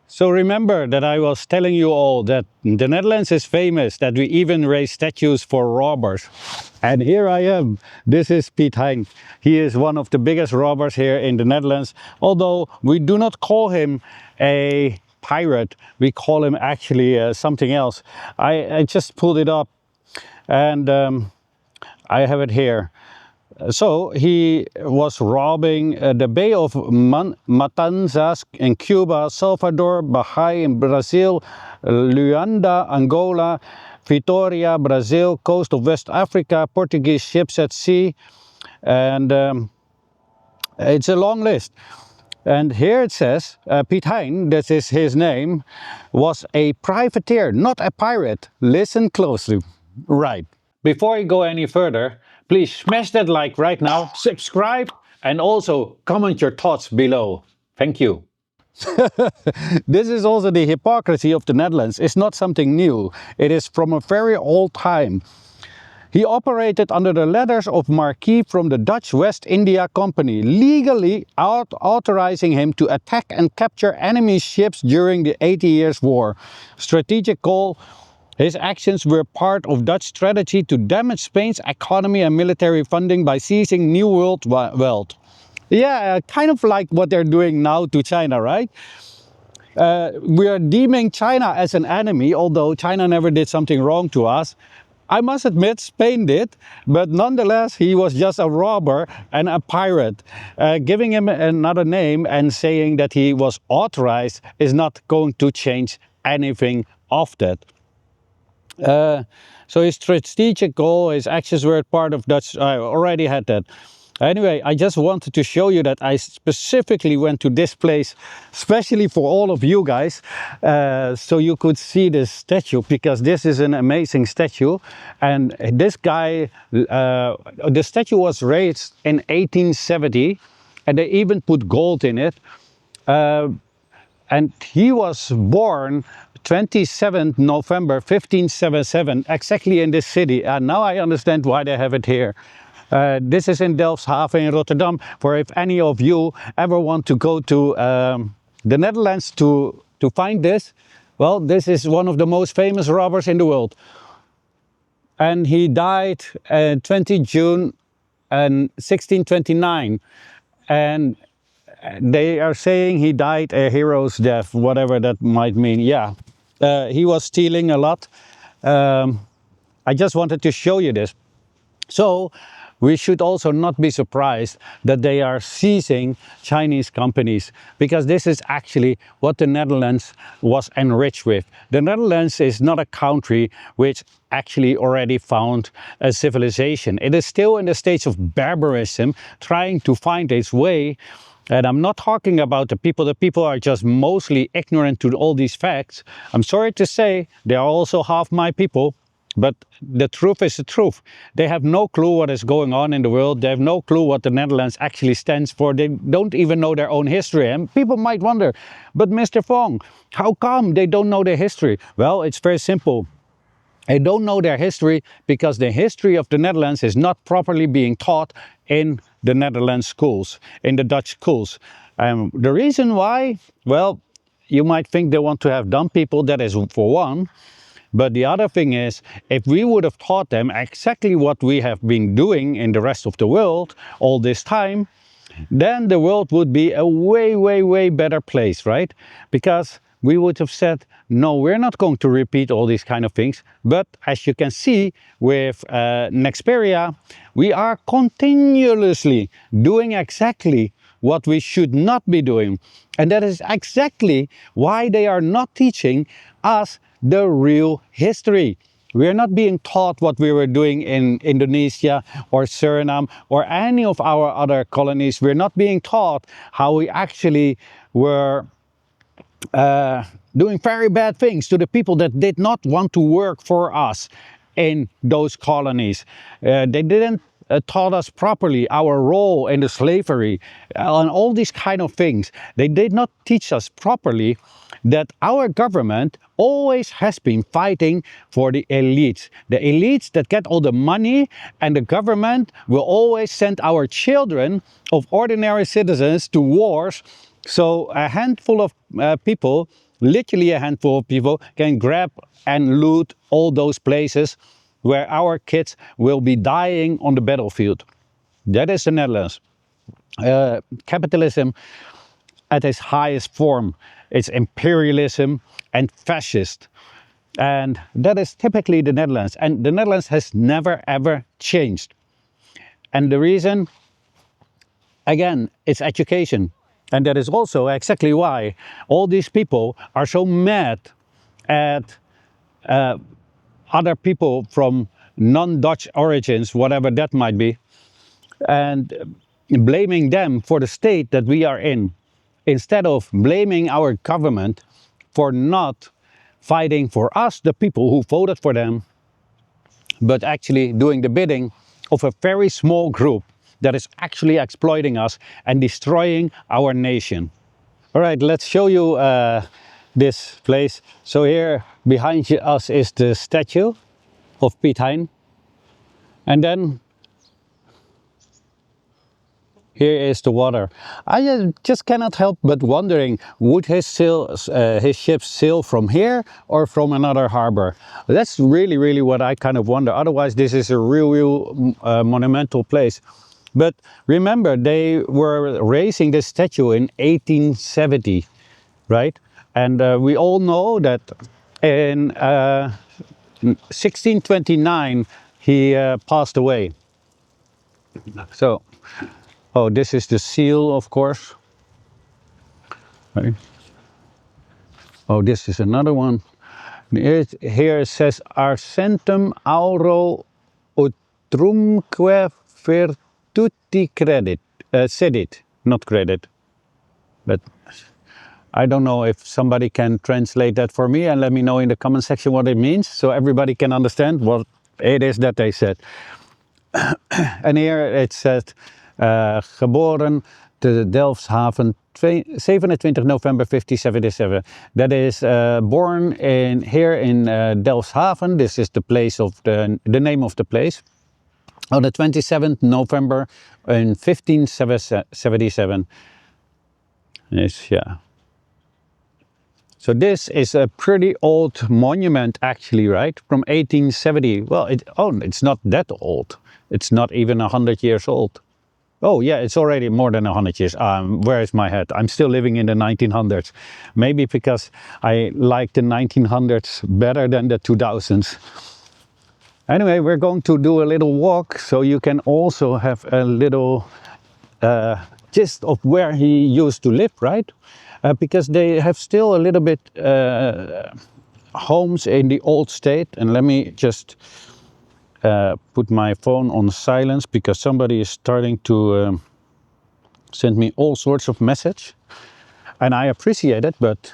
So remember that I was telling you all that the Netherlands is famous, that we even raise statues for robbers. And here I am. This is Piet Hein. He is one of the biggest robbers here in the Netherlands. Although we do not call him a pirate, we call him actually something else. I just pulled it up and I have it here. So he was robbing the Bay of Matanzas in Cuba, Salvador, Bahia in Brazil, Luanda, Angola, Vitoria, Brazil, coast of West Africa, Portuguese ships at sea, and it's a long list. And here it says, Piet Hein, that is his name, was a privateer, not a pirate. Listen closely. Right. Before you go any further, please smash that like right now, subscribe, and also comment your thoughts below. Thank you. This is also the hypocrisy of the Netherlands. It's not something new. It is from a very old time. He operated under the letters of Marquis from the Dutch West India Company, legally authorizing him to attack and capture enemy ships during the 80 Years' War. Strategic goal. His actions were part of Dutch strategy to damage Spain's economy and military funding by seizing New World wealth. Yeah, kind of like what they're doing now to China, right? We are deeming China as an enemy, although China never did something wrong to us. I must admit Spain did, but nonetheless he was just a robber and a pirate. Giving him another name and saying that he was authorized is not going to change anything of that. So his strategic goal, his actions were part of Dutch. I already had that. Anyway, I just wanted to show you that I specifically went to this place, especially for all of you guys, so you could see this statue, because this is an amazing statue. And this guy, the statue was raised in 1870, and they even put gold in it. And he was born 27th November 1577, exactly in this city. And now I understand why they have it here. This is in Delfshaven in Rotterdam. For if any of you ever want to go to the Netherlands to find this, well, this is one of the most famous robbers in the world. And he died 20 June 1629. And they are saying he died a hero's death, whatever that might mean. Yeah, he was stealing a lot. I just wanted to show you this. So we should also not be surprised that they are seizing Chinese companies, because this is actually what the Netherlands was enriched with. The Netherlands is not a country which actually already found a civilization. It is still in the stage of barbarism, trying to find its way. And I'm not talking about the people. The people are just mostly ignorant to all these facts. I'm sorry to say, they are also half my people. But the truth is the truth. They have no clue what is going on in the world. They have no clue what the Netherlands actually stands for. They don't even know their own history. And people might wonder, but Mr. Fong, how come they don't know their history? Well, it's very simple. They don't know their history because the history of the Netherlands is not properly being taught in the Netherlands schools, in the Dutch schools. The reason why, well, you might think they want to have dumb people, that is for one. But the other thing is, if we would have taught them exactly what we have been doing in the rest of the world all this time, then the world would be a way, way, way better place, right? Because we would have said, no, we're not going to repeat all these kind of things. But as you can see with Nexperia, we are continuously doing exactly what we should not be doing. And that is exactly why they are not teaching us the real history. We are not being taught what we were doing in Indonesia or Suriname or any of our other colonies. We're not being taught how we actually were doing very bad things to the people that did not want to work for us in those colonies. They didn't taught us properly our role in the slavery and all these kind of things. They did not teach us properly that our government always has been fighting for the elites that get all the money, and the government will always send our children of ordinary citizens to wars. So a handful of people literally a handful of people can grab and loot all those places where our kids will be dying on the battlefield. That is the Netherlands. Capitalism at its highest form. It's imperialism and fascist. And that is typically the Netherlands. And the Netherlands has never ever changed. And the reason, again, it's education. And that is also exactly why all these people are so mad at other people from non-Dutch origins, whatever that might be, and blaming them for the state that we are in, instead of blaming our government for not fighting for us, the people who voted for them, but actually doing the bidding of a very small group that is actually exploiting us and destroying our nation. All right, let's show you this place. So here behind us is the statue of Piet Hein. And then here is the water. I just cannot help but wondering, would his ships sail from here or from another harbor? That's really what I kind of wonder. Otherwise, this is a real monumental place. But remember, they were raising this statue in 1870, right? And we all know that in 1629 he passed away. So, oh, this is the seal, of course. Right. Oh, this is another one. Here it says Arcentum auro utrumque virtuti credit. Cedit, not credit. But I don't know if somebody can translate that for me and let me know in the comment section what it means, so everybody can understand what it is that they said. And here it says, geboren te Delfshaven, 27 November 1577. That is born here in Delfshaven. This is the place of the name of the place. On the 27th November in 1577. Yes, yeah. So this is a pretty old monument actually, right? From 1870. Well, it's not that old. It's not even 100 years old. Oh yeah, it's already more than 100 years. Where is my head? I'm still living in the 1900s. Maybe because I like the 1900s better than the 2000s. Anyway, we're going to do a little walk so you can also have a little gist of where he used to live, right? Because they have still a little bit homes in the old state. And let me just put my phone on silence because somebody is starting to send me all sorts of message. And I appreciate it, but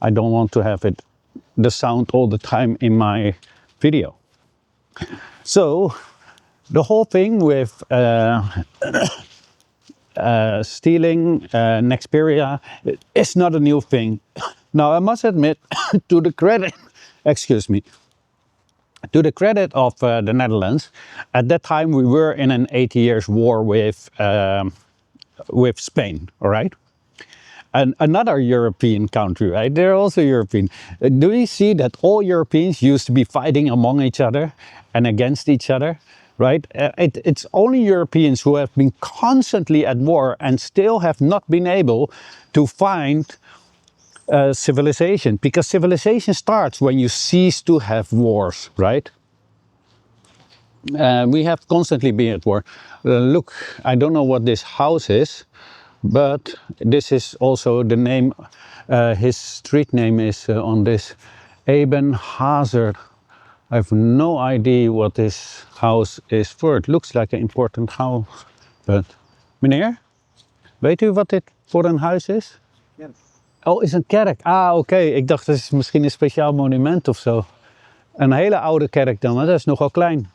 I don't want to have the sound all the time in my video. So the whole thing with stealing Nexperia is not a new thing. Now I must admit, to the credit, excuse me, to the credit of the Netherlands, at that time we were in an 80 years war with Spain, all right? And another European country, right? They're also European. Do we see that all Europeans used to be fighting among each other and against each other, right? It's only Europeans who have been constantly at war and still have not been able to find civilization, because civilization starts when you cease to have wars, right? We have constantly been at war. Look, I don't know what this house is, but this is also the name, his street name is on this, Eben Hazer. I have no idea what this house is for. It looks like an important house, but... Meneer, weet u wat dit voor een huis is? Ja. Oh, is een kerk. Ah, oké. Ik dacht dat is misschien een speciaal monument of zo. Een hele oude kerk dan, maar dat is nogal klein.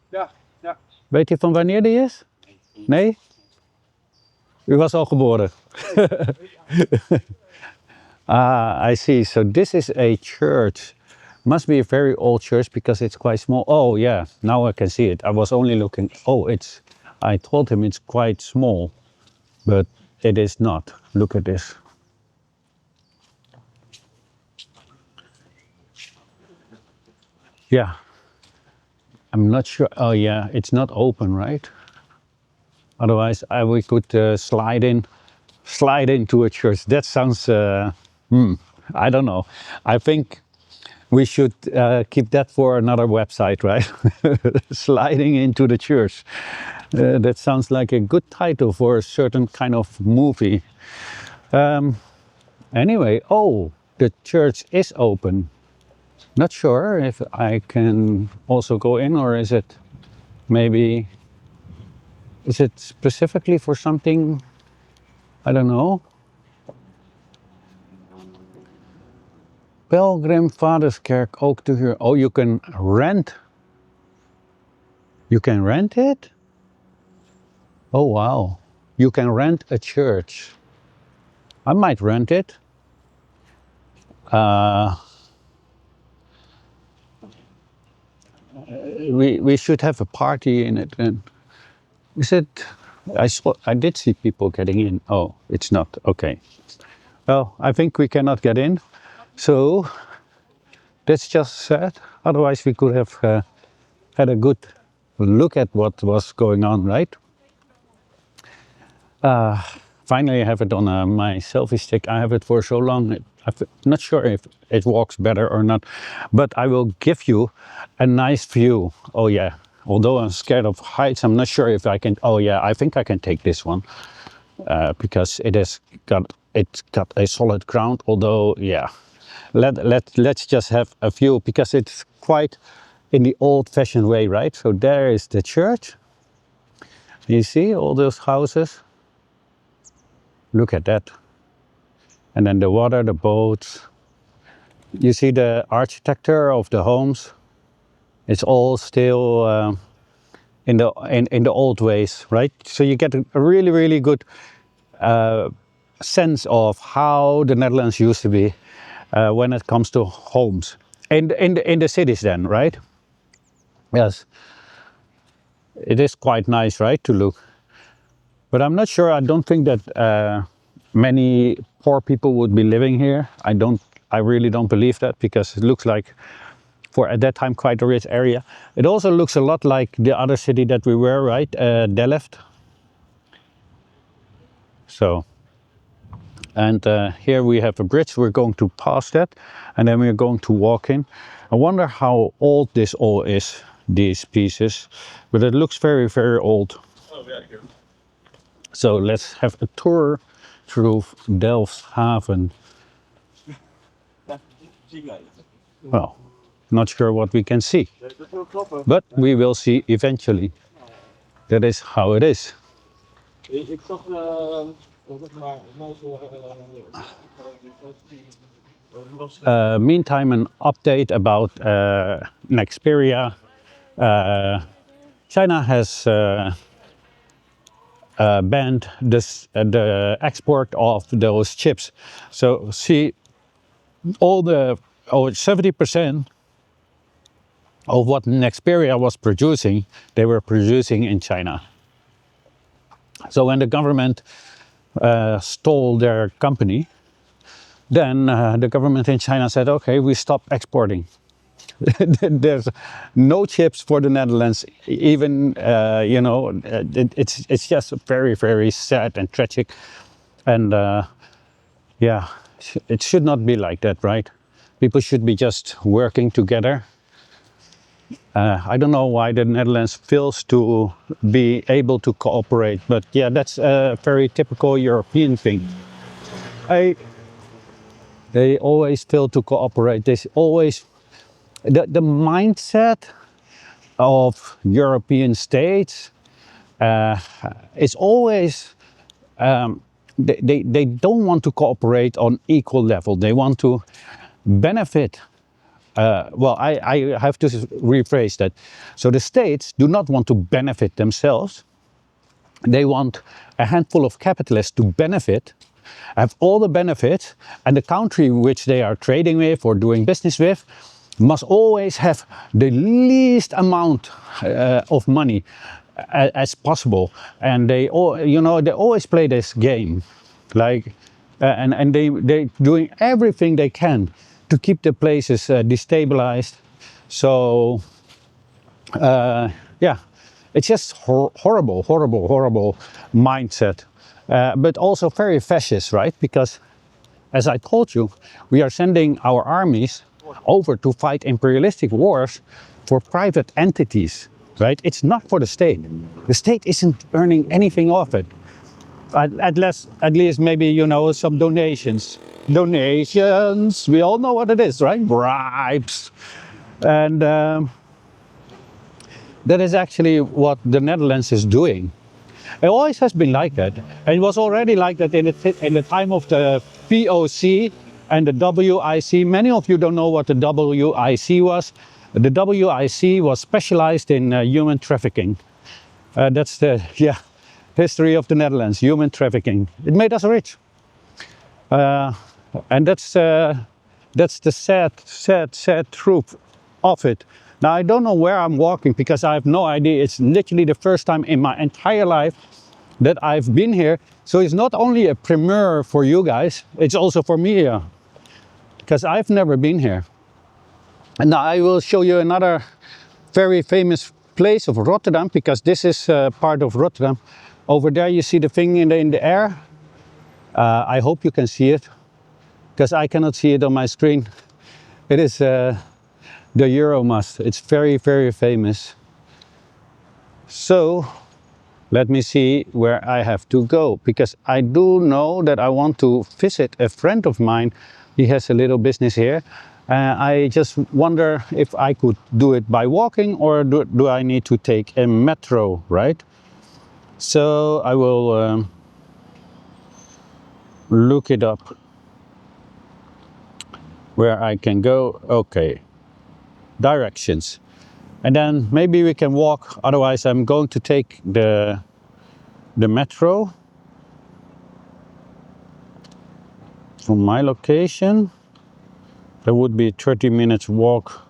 Ja, ja. Weet u van wanneer die is? Nee? U was al geboren. Ah, I see. So this is a church. Must be a very old church because it's quite small. Oh yeah, now I can see it. I was only looking. Oh, I told him it's quite small, but it is not. Look at this. Yeah, I'm not sure. Oh yeah, it's not open, right? Otherwise, we could slide into a church. That sounds. I don't know. I think we should keep that for another website, right? Sliding into the church. That sounds like a good title for a certain kind of movie. Anyway, oh, the church is open. Not sure if I can also go in, or is it maybe, is it specifically for something? I don't know. Pelgrim Vaderskerk ook te huur. Oh, you can rent. You can rent it? Oh, wow. You can rent a church. I might rent it. We should have a party in it. And is it? I did see people getting in. Oh, it's not. Okay. Well, I think we cannot get in. So that's just sad. Otherwise, we could have had a good look at what was going on, right? Finally, I have it on my selfie stick. I have it for so long. I'm not sure if it walks better or not, but I will give you a nice view. Oh yeah, although I'm scared of heights, I'm not sure if I can. Oh yeah, I think I can take this one because it's got a solid ground. Although yeah, let's just have a view because it's quite in the old-fashioned way, right? So there is the church. You see all those houses. Look at that. And then the water, the boats. You see the architecture of the homes. It's all still in the old ways, right? So you get a really good sense of how the Netherlands used to be when it comes to homes in the cities. Then, right? Yes, it is quite nice, right, to look. But I'm not sure. I don't think that many poor people would be living here. I really don't believe that because it looks like, for at that time, quite a rich area. It also looks a lot like the other city that we were, right? Delft. So, and here we have a bridge. We're going to pass that, and then we're going to walk in. I wonder how old this all is, these pieces, but it looks very old. So let's have a tour through Delfshaven. Well, not sure what we can see, but we will see eventually. That is how it is. Meantime, an update about Nexperia. China has banned the export of those chips. So see, 70% of what Nexperia was producing, they were producing in China. So when the government stole their company, then the government in China said, okay, we stop exporting. There's no chips for the Netherlands, even, it's just very sad and tragic. And yeah, it should not be like that, right? People should be just working together. I don't know why the Netherlands fails to be able to cooperate, but yeah, that's a very typical European thing. They always fail to cooperate. They always, the mindset of European states is always, they don't want to cooperate on equal level. They want to benefit. Well, I have to rephrase that. So the states do not want to benefit themselves. They want a handful of capitalists to benefit, have all the benefits, and the country which they are trading with or doing business with must always have the least amount of money as possible. And they always play this game, like, and they doing everything they can to keep the places destabilized. So yeah, it's just horrible, horrible, horrible mindset, but also very fascist, right? Because as I told you, we are sending our armies over to fight imperialistic wars for private entities, right? It's not for the state. The state isn't earning anything off it. At least maybe, you know, some donations. Donations, we all know what it is, right? Bribes. And that is actually what the Netherlands is doing. It always has been like that. And it was already like that in the time of the POC and the WIC. Many of you don't know what the WIC was. The WIC was specialized in human trafficking. That's the history of the Netherlands, human trafficking. It made us rich. And that's the sad truth of it. Now, I don't know where I'm walking because I have no idea. It's literally the first time in my entire life that I've been here. So it's not only a premiere for you guys, it's also for me, because I've never been here. And now I will show you another very famous place of Rotterdam, because this is part of Rotterdam. Over there you see the thing in the air. I hope you can see it, because I cannot see it on my screen. It is the Euromast. It's very, very famous. So let me see where I have to go, because I do know that I want to visit a friend of mine. He has a little business here. I just wonder if I could do it by walking, or do I need to take a metro, right? So I will look it up where I can go. Okay, directions, and then maybe we can walk. Otherwise I'm going to take the metro from my location. That would be 30 minutes walk.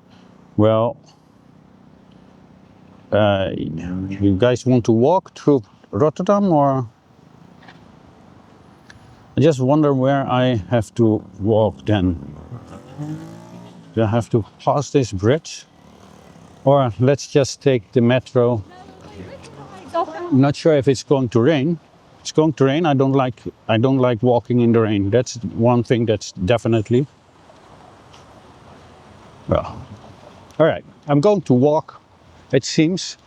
Well, you guys want to walk through Rotterdam, or? I just wonder where I have to walk then. Do I have to pass this bridge? Or let's just take the metro. I'm not sure if it's going to rain. It's going to rain. I don't like walking in the rain. That's one thing that's definitely. Well, all right. I'm going to walk, it seems.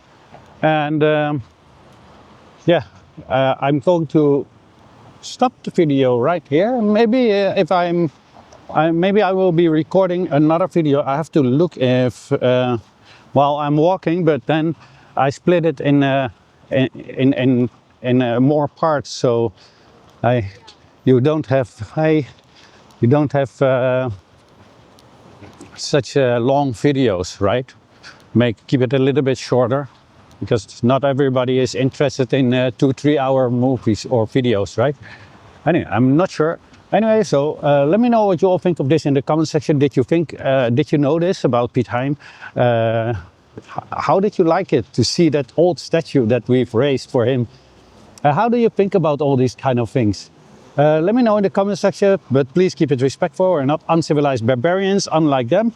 And yeah, I'm going to stop the video right here. Maybe if maybe I will be recording another video. I have to look if while I'm walking, but then I split it in more parts, so you don't have such long videos, right? Keep it a little bit shorter, because not everybody is interested in 2-3 hour movies or videos, right? Anyway, I'm not sure. Anyway, so let me know what you all think of this in the comment section. Did you know this about Piet Hein? How did you like it to see that old statue that we've raised for him? How do you think about all these kind of things? Let me know in the comment section, but please keep it respectful. We're not uncivilized barbarians, unlike them.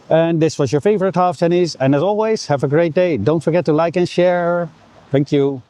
And this was your favorite half Chinese. And as always, have a great day. Don't forget to like and share. Thank you.